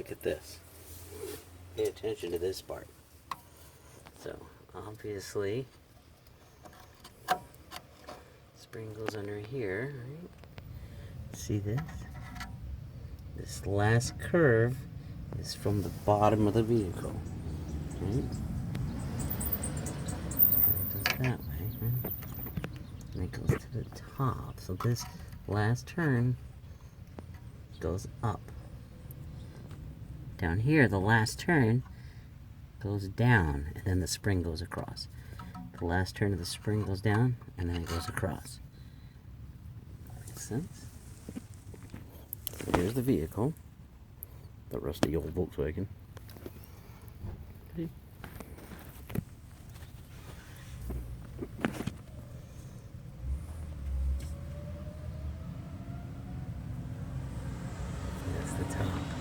look at this. Pay attention to this part. So, obviously, spring goes under here, right? See this? This last curve is from the bottom of the vehicle. Right? It goes that way, right? And it goes to the top. So this last turn goes up. Down here, the last turn goes down, and then the spring goes across. The last turn of the spring goes down, and then it goes across. Makes sense? So here's the vehicle, the rusty old Volkswagen. That's the top.